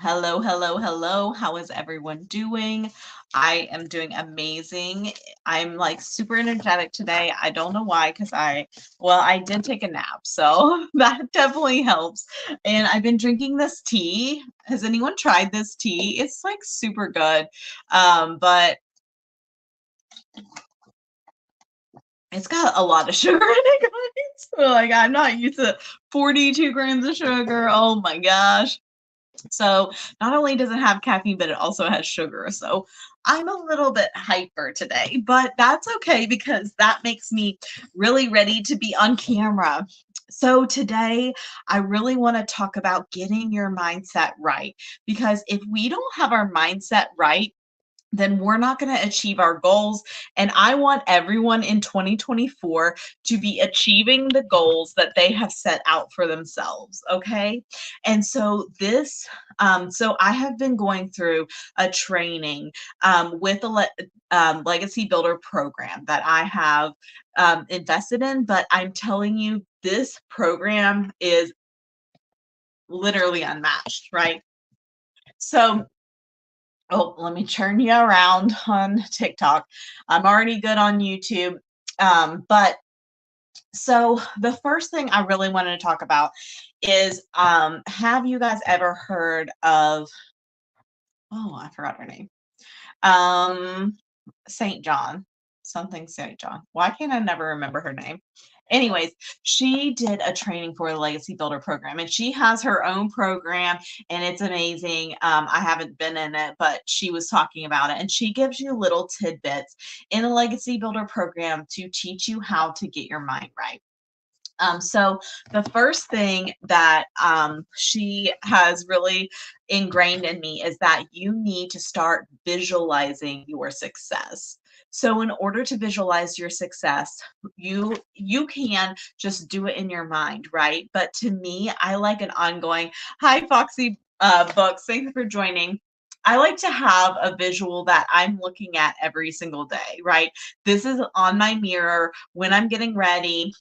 Hello, hello, hello. How is everyone doing? I am doing amazing. I'm like super energetic today. I don't know why, because I did take a nap, so that definitely helps. And I've been drinking this tea. Has anyone tried this tea? It's like super good. But it's got a lot of sugar in it, guys. So, like, I'm not used to 42 grams of sugar. Oh my gosh. So not only does it have caffeine, but it also has sugar. So I'm a little bit hyper today, but that's okay because that makes me really ready to be on camera. So today, I really want to talk about getting your mindset right because if we don't have our mindset right, then we're not going to achieve our goals. And I want everyone in 2024 to be achieving the goals that they have set out for themselves. Okay. And so I have been going through a training with the Legacy Builder program that I have invested in. But I'm telling you, this program is literally unmatched, right? So oh, let me turn you around on TikTok. I'm already good on YouTube. But so the first thing I really wanted to talk about is have you guys ever heard of, oh, I forgot her name. Um, St. John, something St. John. Why can't I never remember her name? Anyways, she did a training for the Legacy Builder program, and she has her own program, and it's amazing. I haven't been in it, but she was talking about it, and she gives you little tidbits in the Legacy Builder program to teach you how to get your mind right. So the first thing that she has really ingrained in me is that you need to start visualizing your success. So in order to visualize your success, you can just do it in your mind, right? But to me, I like an ongoing. Hi, Foxy Books. Thanks for joining. I like to have a visual that I'm looking at every single day, right? This is on my mirror when I'm getting ready.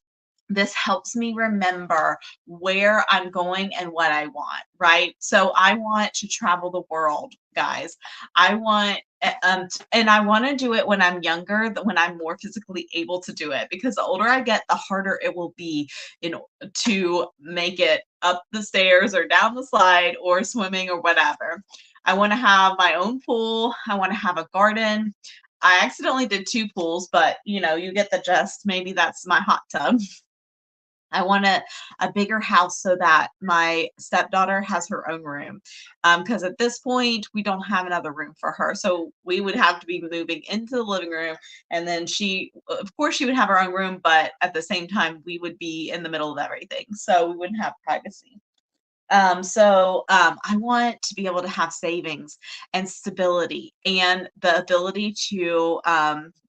This helps me remember where I'm going and what I want, right? So I want to travel the world, guys. I want and I want to do it when I'm younger, when I'm more physically able to do it, because the older I get, the harder it will be in to make it up the stairs or down the slide or swimming or whatever. I want to have my own pool. I want to have a garden. I accidentally did two pools, but you get the gist. Maybe that's my hot tub. I want a bigger house so that my stepdaughter has her own room. Because at this point, we don't have another room for her. So we would have to be moving into the living room. And then of course, she would have her own room, but at the same time, we would be in the middle of everything. So we wouldn't have privacy. I want to be able to have savings and stability and the ability to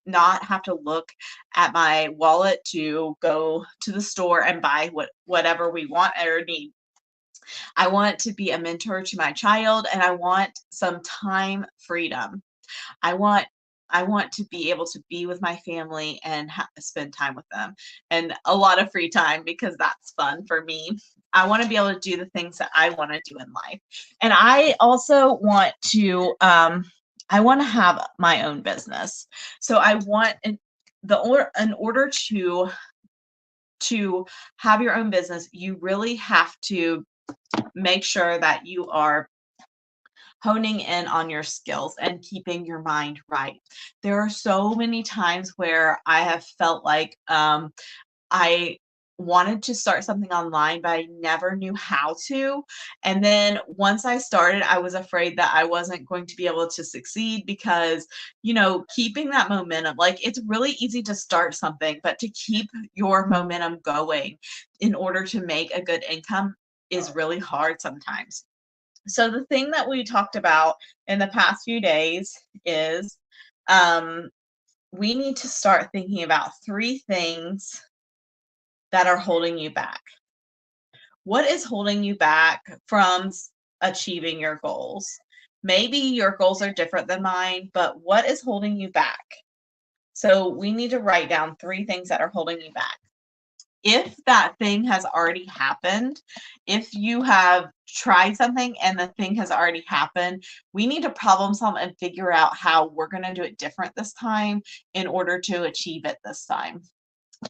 not have to look at my wallet to go to the store and buy whatever we want or need. I want to be a mentor to my child, and I want some time freedom. I want I want to be able to be with my family and spend time with them and a lot of free time because that's fun for me. I want to be able to do the things that I want to do in life. And I also want to I want to have my own business. So I want in order to have your own business, you really have to make sure that you are honing in on your skills and keeping your mind right. There are so many times where I have felt like I wanted to start something online, but I never knew how to. And then once I started, I was afraid that I wasn't going to be able to succeed because, keeping that momentum, like it's really easy to start something, but to keep your momentum going in order to make a good income is really hard sometimes. So the thing that we talked about in the past few days is um, we need to start thinking about three things that are holding you back. What is holding you back from achieving your goals? Maybe your goals are different than mine, but what is holding you back? So we need to write down three things that are holding you back. if that thing has already happened, if you have tried something and the thing has already happened, we need to problem solve and figure out how we're going to do it different this time in order to achieve it this time.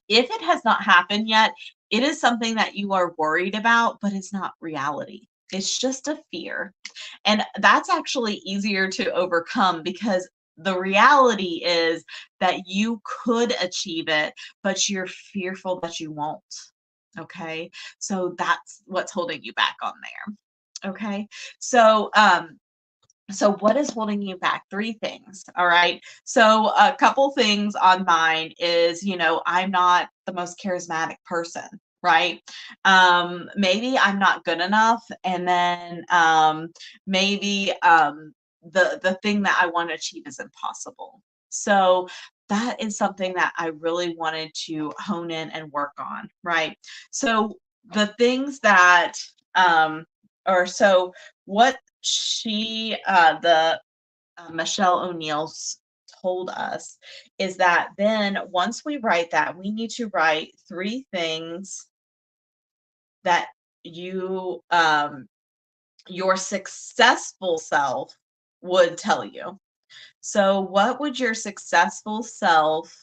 If it has not happened yet, it is something that you are worried about, but it's not reality. It's just a fear. And that's actually easier to overcome because the reality is that you could achieve it, but you're fearful that you won't. Okay. So that's what's holding you back on there. Okay. So, so what is holding you back? Three things. All right. So a couple things on mine is, I'm not the most charismatic person, right? Maybe I'm not good enough. And then maybe the thing that I want to achieve is impossible. So that is something that I really wanted to hone in and work on, right? So the things that or so what the Michelle O'Neill's told us is that then once we write that, we need to write three things that your successful self would tell you. So what would your successful self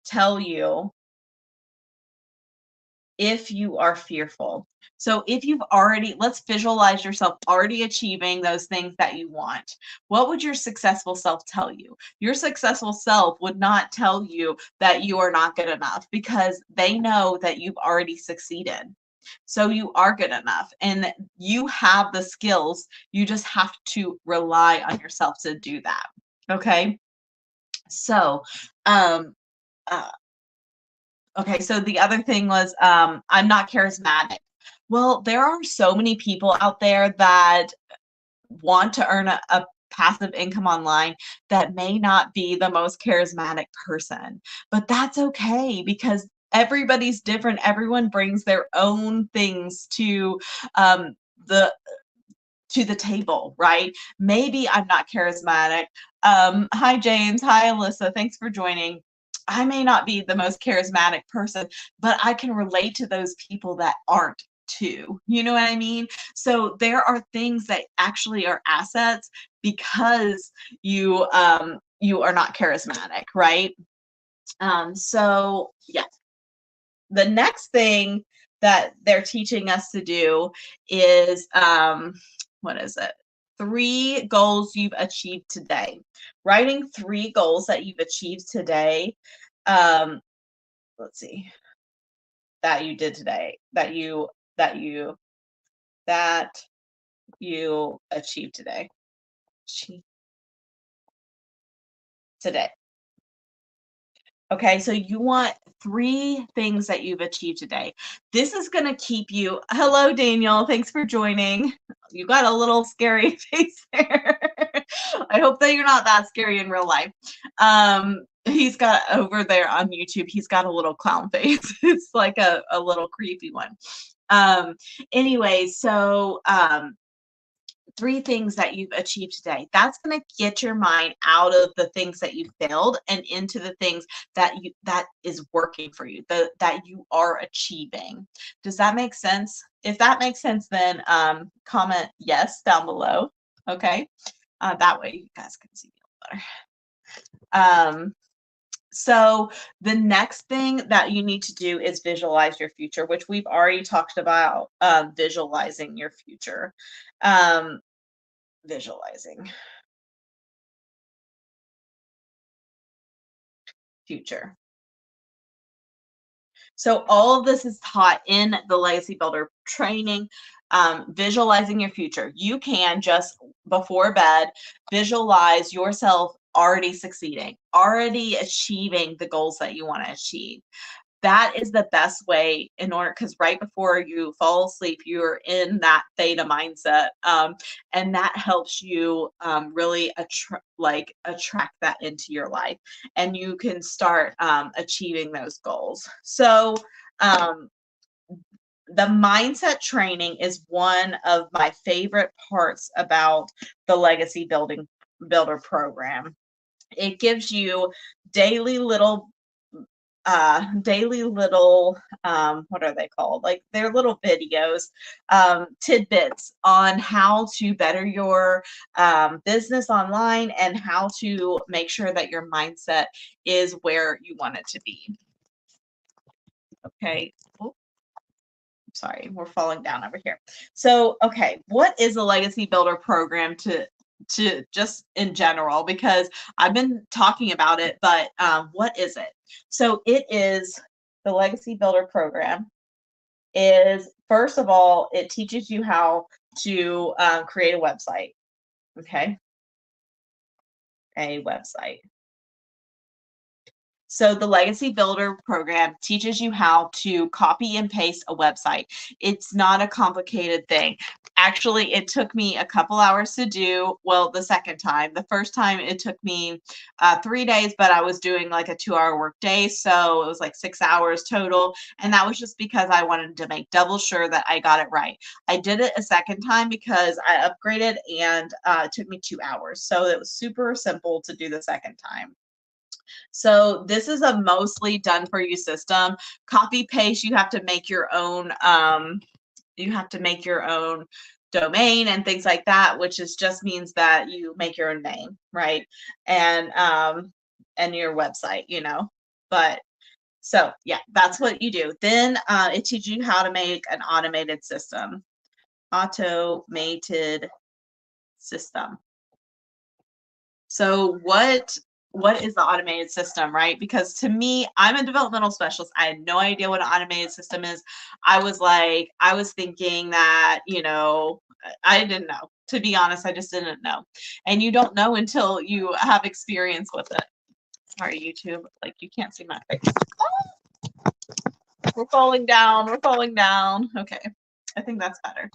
tell you if you are fearful? So if you've already, let's visualize yourself already achieving those things that you want. What would your successful self tell you? Your successful self would not tell you that you are not good enough because they know that you've already succeeded. So you are good enough and you have the skills. You just have to rely on yourself to do that. Okay. So, um, uh, okay, so the other thing was, I'm not charismatic. Well, there are so many people out there that want to earn a passive income online that may not be the most charismatic person, but that's okay because everybody's different. Everyone brings their own things um, the to the table, right? Maybe I'm not charismatic. Hi, James. Hi, Alyssa. Thanks for joining. I may not be the most charismatic person, but I can relate to those people that aren't too. You know what I mean? So there are things that actually are assets because you are not charismatic, right? So yeah. The next thing that they're teaching us to do is what is it? Three goals you've achieved today. Writing three goals that you've achieved today. Um, let's see, that you did today, that you achieved today. Today. Okay, so you want three things that you've achieved today. This is going to keep you. Hello, Daniel. Thanks for joining. You got a little scary face there. I hope that you're not that scary in real life. He's got over there on YouTube, he's got a little clown face. It's like a little creepy one. Anyway, so three things that you've achieved today. That's going to get your mind out of the things that you failed and into the things that is working for you, that you are achieving. Does that make sense? If that makes sense, then comment yes down below. Okay, that way you guys can see me a little better. So the next thing that you need to do is visualize your future, which we've already talked about, visualizing your future. Visualizing future. So all of this is taught in the Legacy Builder training, visualizing your future. You can just before bed, visualize yourself already succeeding, already achieving the goals that you want to achieve. That is the best way in order, because right before you fall asleep, you're in that theta mindset, and that helps you really attract that into your life, and you can start achieving those goals. So the mindset training is one of my favorite parts about the Legacy Builder program. It gives you daily little daily little, what are they called? Like they're little videos, tidbits on how to better your business online and how to make sure that your mindset is where you want it to be. Okay. Oh, sorry, we're falling down over here. So, okay, what is the Legacy Builder program to just in general? Because I've been talking about it, but what is it? So it is the Legacy Builder program is, first of all, it teaches you how to create a website. Okay, a website. So the Legacy Builder program teaches you how to copy and paste a website. It's not a complicated thing. Actually, it took me a couple hours to do. Well, the second time. The first time it took me 3 days, but I was doing like a 2-hour work day. So it was like 6 hours total. And that was just because I wanted to make double sure that I got it right. I did it a second time because I upgraded and it took me 2 hours. So it was super simple to do the second time. So this is a mostly done for you system. Copy paste, you have to make your own domain and things like that, which is just means that you make your own name, right? And your website, But so yeah, that's what you do. Then it teaches you how to make an automated system. Automated system. So what is the automated system, right? Because to me, I'm a developmental specialist. I had no idea what an automated system is. I was thinking that, I didn't know. To be honest, I just didn't know. And you don't know until you have experience with it. Sorry, YouTube. Like you can't see my face. We're falling down. We're falling down. Okay. I think that's better.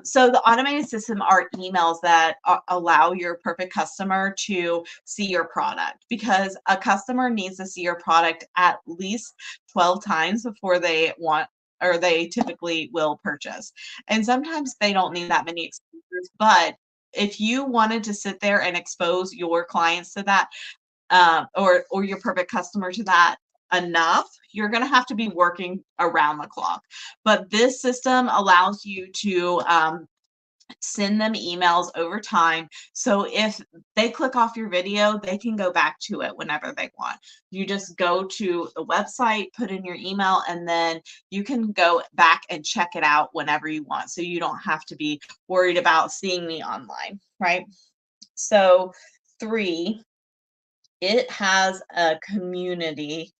So the automated system are emails that allow your perfect customer to see your product, because a customer needs to see your product at least 12 times before they want, or they typically will purchase. And sometimes they don't need that many exposures, but if you wanted to sit there and expose your clients to that, or your perfect customer to that enough, you're going to have to be working around the clock. But this system allows you to send them emails over time. So if they click off your video, they can go back to it whenever they want. You just go to the website, put in your email, and then you can go back and check it out whenever you want. So you don't have to be worried about seeing me online, right? So 3, it has a community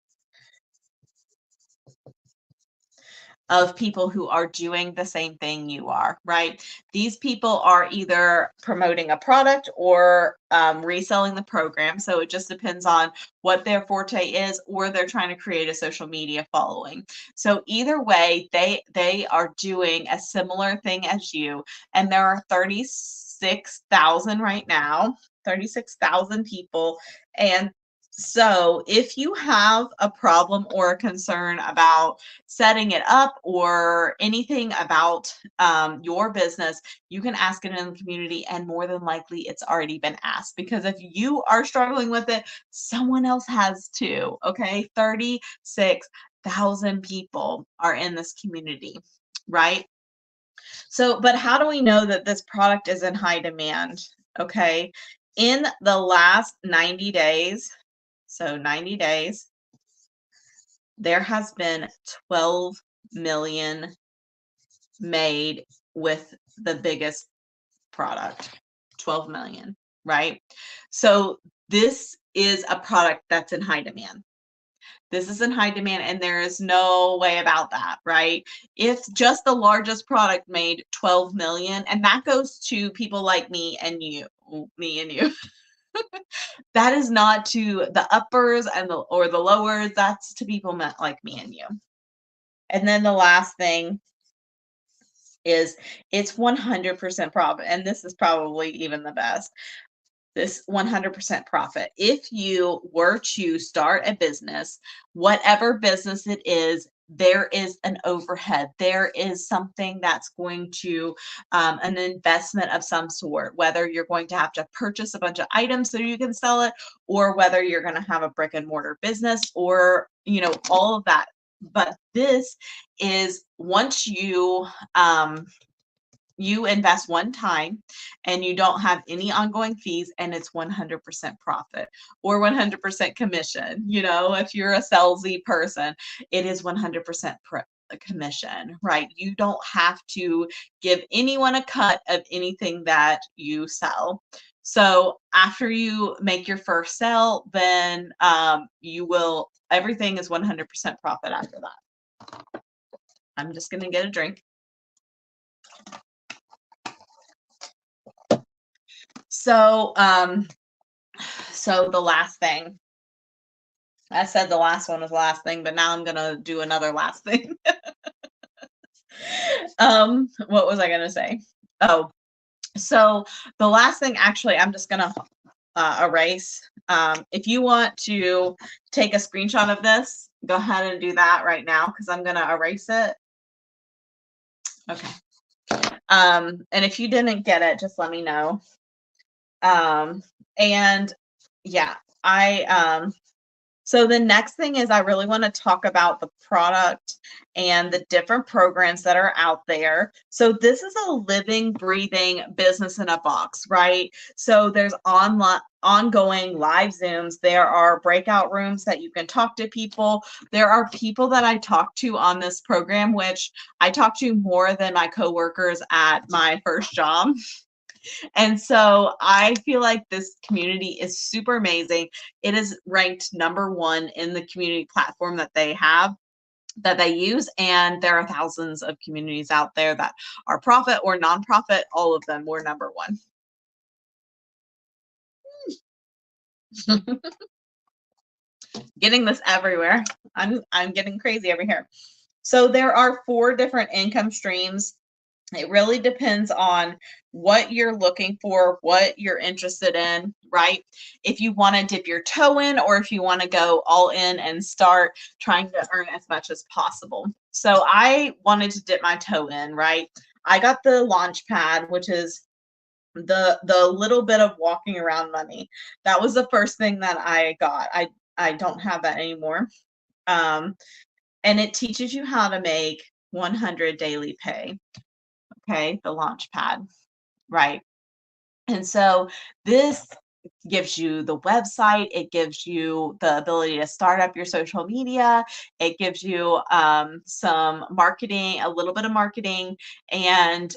of people who are doing the same thing you are, right? These people are either promoting a product or reselling the program. So it just depends on what their forte is, or they're trying to create a social media following. So either way, they are doing a similar thing as you. And there are 36,000 right now, 36,000 people. And so if you have a problem or a concern about setting it up or anything about your business, you can ask it in the community, and more than likely it's already been asked, because if you are struggling with it, someone else has too. Okay, 36,000 people are in this community, right? So, but how do we know that this product is in high demand? Okay, in the last 90 days, so 90 days, there has been 12 million made with the biggest product. 12 million, right? So this is a product that's in high demand. This is in high demand, and there is no way about that, right? If just the largest product made 12 million, and that goes to people like me and you, that is not to the uppers and or the lowers. That's to people like me and you. And then the last thing is it's 100% profit. And this is probably even the best. This 100% profit. If you were to start a business, whatever business it is, there is an overhead. There is something that's going to, an investment of some sort, whether you're going to have to purchase a bunch of items so you can sell it, or whether you're going to have a brick and mortar business, or, all of that. But this is once you invest one time and you don't have any ongoing fees, and it's 100% profit or 100% commission. If you're a salesy person, it is 100% commission, right? You don't have to give anyone a cut of anything that you sell. So after you make your first sale, then everything is 100% profit after that. I'm just going to get a drink. So, the last thing, I said the last one was the last thing, but now I'm going to do another last thing. What was I going to say? Oh, so the last thing, actually, I'm just going to erase. If you want to take a screenshot of this, go ahead and do that right now, because I'm going to erase it. Okay. And if you didn't get it, just let me know. And yeah, so the next thing is I really want to talk about the product and the different programs that are out there. So this is a living, breathing business in a box, right? So there's ongoing live Zooms. There are breakout rooms that you can talk to people. There are people that I talk to on this program, which I talk to more than my coworkers at my first job. And so I feel like this community is super amazing. It is ranked #1 in the community platform that they use. And there are thousands of communities out there that are profit or nonprofit. All of them were #1. Getting this everywhere. I'm getting crazy over here. So there are 4 different income streams. It really depends on what you're looking for, what you're interested in, right? If you want to dip your toe in, or if you want to go all in and start trying to earn as much as possible. So I wanted to dip my toe in, right? I got the launch pad, which is the little bit of walking around money. That was the first thing that I got. I don't have that anymore. And it teaches you how to make 100 daily pay. Okay, the launch pad, right? And so this gives you the website, it gives you the ability to start up your social media, it gives you some marketing, a little bit of marketing, and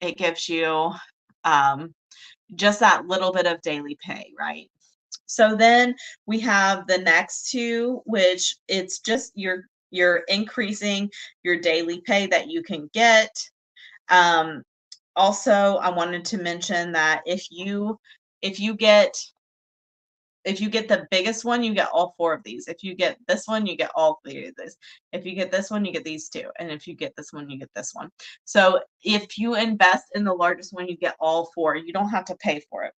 it gives you just that little bit of daily pay, right? So then we have the next 2, which it's just you're increasing your daily pay that you can get. Also, I wanted to mention that if you get the biggest one, you get all 4 of these. If you get this one, you get all 3 of these. If you get this one, you get these 2. And if you get this one, you get this one. So if you invest in the largest one, you get all 4. You don't have to pay for it.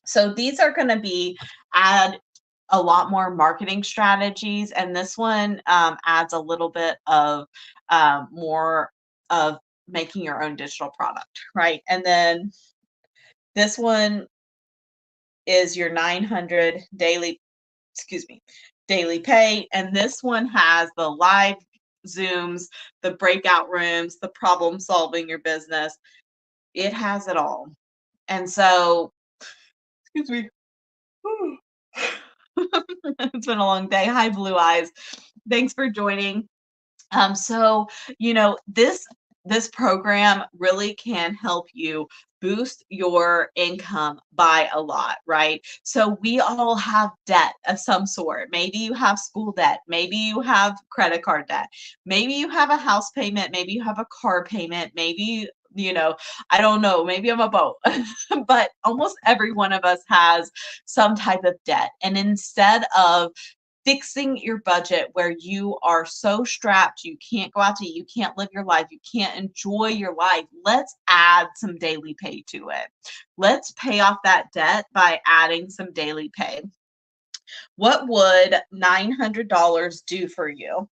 So these are going to add a lot more marketing strategies. And this one adds a little bit of more of making your own digital product, right? And then this one is your 900 daily pay. And this one has the live Zooms, the breakout rooms, the problem solving your business. It has it all. And so, excuse me. It's been a long day. Hi, Blue Eyes. Thanks for joining. So, this program really can help you boost your income by a lot, right? So we all have debt of some sort. Maybe you have school debt. Maybe you have credit card debt. Maybe you have a house payment. Maybe you have a car payment. Maybe, I don't know, maybe I'm a boat, but almost every one of us has some type of debt. And instead of fixing your budget where you are so strapped, you can't go out to eat, you can't live your life, you can't enjoy your life, let's add some daily pay to it. Let's pay off that debt by adding some daily pay. What would $900 do for you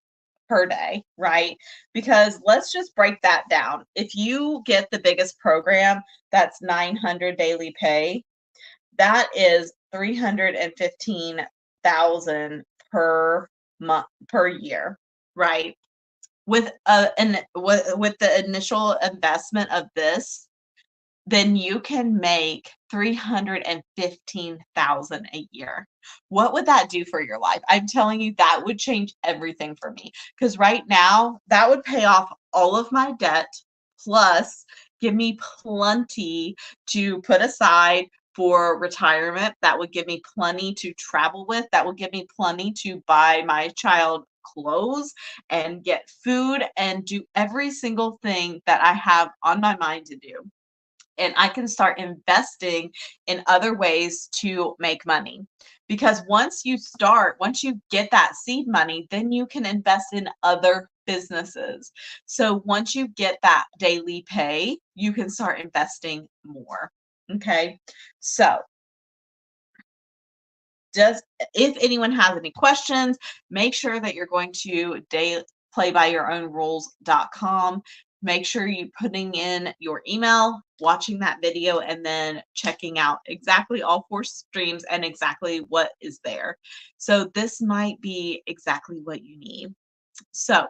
per day, right? Because let's just break that down. If you get the biggest program, that's 900 daily pay, that is 315,000 per month per year, right? With the initial investment of this, then you can make 315,000 a year. What would that do for your life? I'm telling you, that would change everything for me. Because right now, that would pay off all of my debt, plus give me plenty to put aside for retirement. That would give me plenty to travel with. That would give me plenty to buy my child clothes and get food and do every single thing that I have on my mind to do, and I can start investing in other ways to make money. Because once you get that seed money, then you can invest in other businesses. So once you get that daily pay, you can start investing more. Okay. So does if anyone has any questions, make sure that you're going to playbyourownrules.com. Make sure you're putting in your email, watching that video, and then checking out exactly all 4 streams and exactly what is there. So this might be exactly what you need. So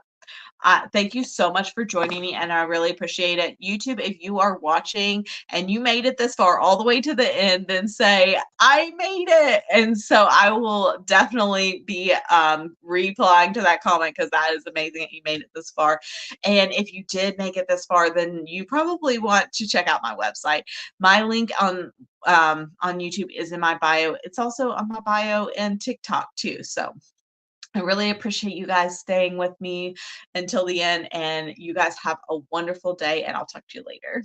thank you so much for joining me, and I really appreciate it. YouTube, if you are watching and you made it this far, all the way to the end, then say, I made it. And so I will definitely be replying to that comment, because that is amazing that you made it this far. And if you did make it this far, then you probably want to check out my website. My link on YouTube is in my bio. It's also on my bio and TikTok too. So I really appreciate you guys staying with me until the end, and you guys have a wonderful day, and I'll talk to you later.